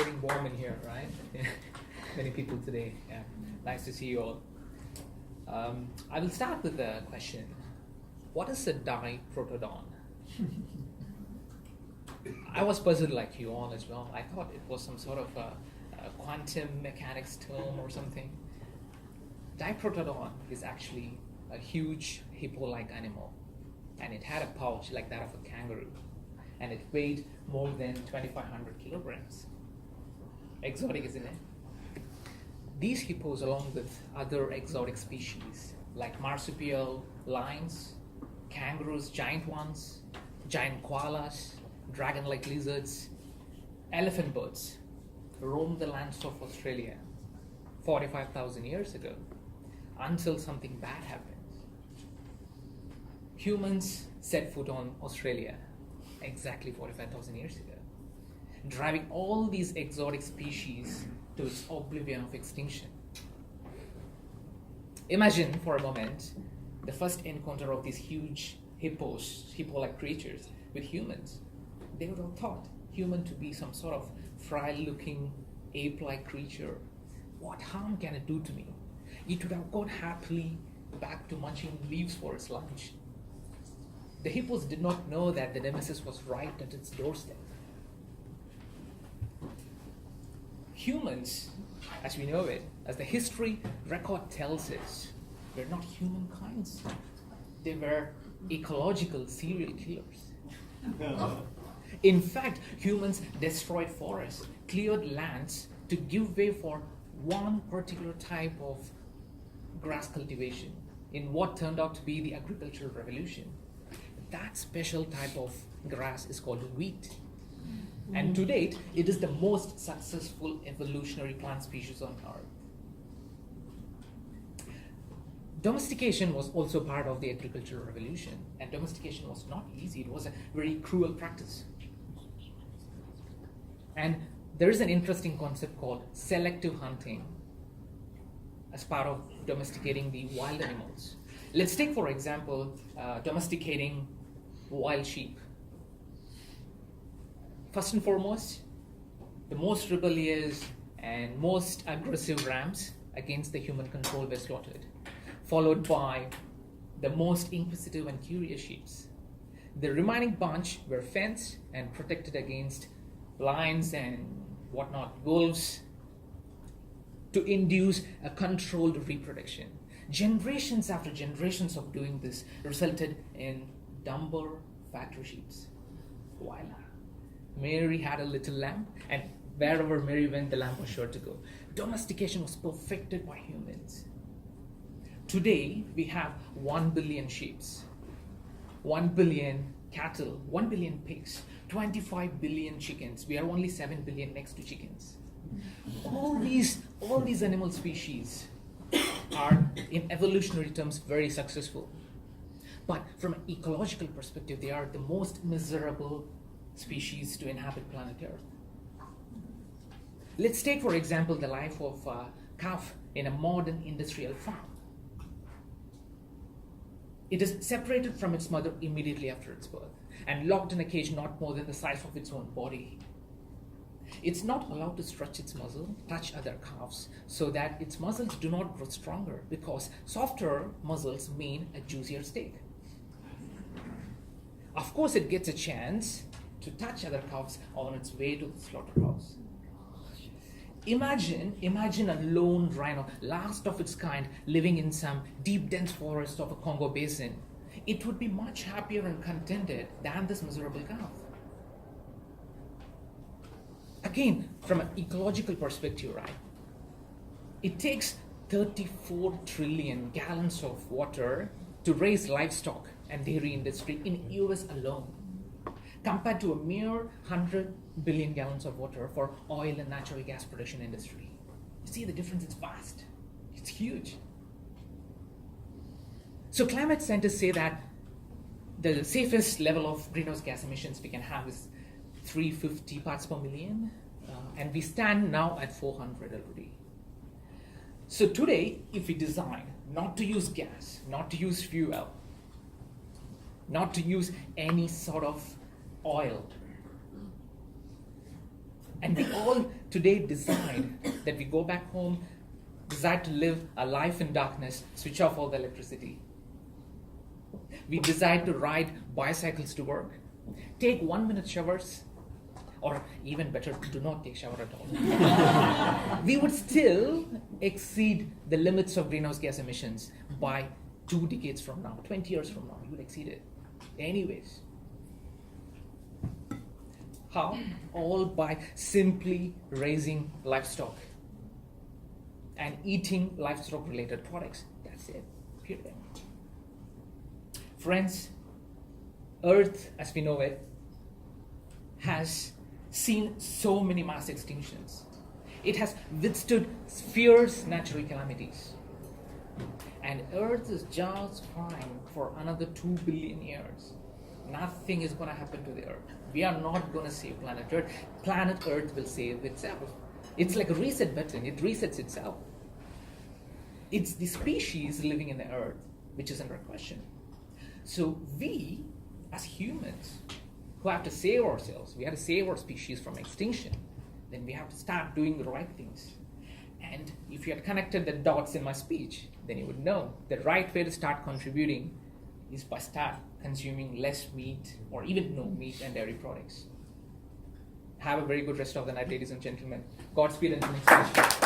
getting warm in here, right? Many people today. Yeah. Nice to see you all. I will start with a question. What is a diprotodon? I was puzzled like you all as well. I thought it was some sort of a quantum mechanics term or something. Diprotodon is actually a huge hippo-like animal, and it had a pouch like that of a kangaroo, and it weighed more than 2,500 kilograms. Exotic, isn't it? These hippos, along with other exotic species like marsupial, lions, kangaroos, giant ones, giant koalas, dragon-like lizards, elephant birds, roamed the lands of Australia 45,000 years ago until something bad happened. Humans set foot on Australia exactly 45,000 years ago, driving all these exotic species to its oblivion of extinction. Imagine for a moment the first encounter of these huge hippos, hippo-like creatures, with humans. They would have thought human to be some sort of frail-looking ape-like creature. What harm can it do to me? It would have gone happily back to munching leaves for its lunch. The hippos did not know that the nemesis was right at its doorstep. Humans, as we know it, as the history record tells us, were not humankind. They were ecological serial killers. In fact, humans destroyed forests, cleared lands to give way for one particular type of grass cultivation in what turned out to be the agricultural revolution. That special type of grass is called wheat. And to date, it is the most successful evolutionary plant species on Earth. Domestication was also part of the agricultural revolution, and domestication was not easy. It was a very cruel practice. And there is an interesting concept called selective hunting as part of domesticating the wild animals. Let's take, for example, domesticating wild sheep. First and foremost, the most rebellious and most aggressive rams against the human control were slaughtered, followed by the most inquisitive and curious sheep. The remaining bunch were fenced and protected against lions and whatnot, wolves, to induce a controlled reproduction. Generations after generations of doing this resulted in dumber factory sheep. Voila. Mary had a little lamb, and wherever Mary went, the lamb was sure to go. Domestication was perfected by humans. Today, we have 1 billion sheep, 1 billion cattle, 1 billion pigs, 25 billion chickens. We are only 7 billion next to chickens. All these animal species are, in evolutionary terms, very successful. But from an ecological perspective, they are the most miserable species to inhabit planet Earth. Let's take, for example, the life of a calf in a modern industrial farm. It is separated from its mother immediately after its birth and locked in a cage not more than the size of its own body. It's not allowed to stretch its muzzle, touch other calves, so that its muscles do not grow stronger, because softer muscles mean a juicier steak. Of course, it gets a chance to touch other calves on its way to the slaughterhouse. Imagine a lone rhino, last of its kind, living in some deep, dense forest of a Congo basin. It would be much happier and contented than this miserable calf. Again, from an ecological perspective, right? It takes 34 trillion gallons of water to raise livestock and dairy industry in US alone, compared to a mere 100 billion gallons of water for oil and natural gas production industry. You see the difference? It's vast. It's huge. So climate scientists say that the safest level of greenhouse gas emissions we can have is 350 parts per million, and we stand now at 400 already. So today, if we decide not to use gas, not to use fuel, not to use any sort of oil, And we all today decide that we go back home, decide to live a life in darkness, switch off all the electricity. We decide to ride bicycles to work, take 1-minute showers, or even better, do not take shower at all. We would still exceed the limits of greenhouse gas emissions by 2 decades from now, 20 years from now. We would exceed it. Anyways. How? All by simply raising livestock and eating livestock-related products. That's it. Period. Friends, Earth, as we know it, has seen so many mass extinctions. It has withstood fierce natural calamities. And Earth is just fine for another 2 billion years. Nothing is going to happen to the Earth. We are not going to save planet Earth. Planet Earth will save itself. It's like a reset button. It resets itself. It's the species living in the Earth which is under question. So we, as humans, who have to save ourselves, we have to save our species from extinction, then we have to start doing the right things. And if you had connected the dots in my speech, then you would know the right way to start contributing is by start consuming less meat or even no meat and dairy products. Have a very good rest of the night, ladies and gentlemen. Godspeed until next session.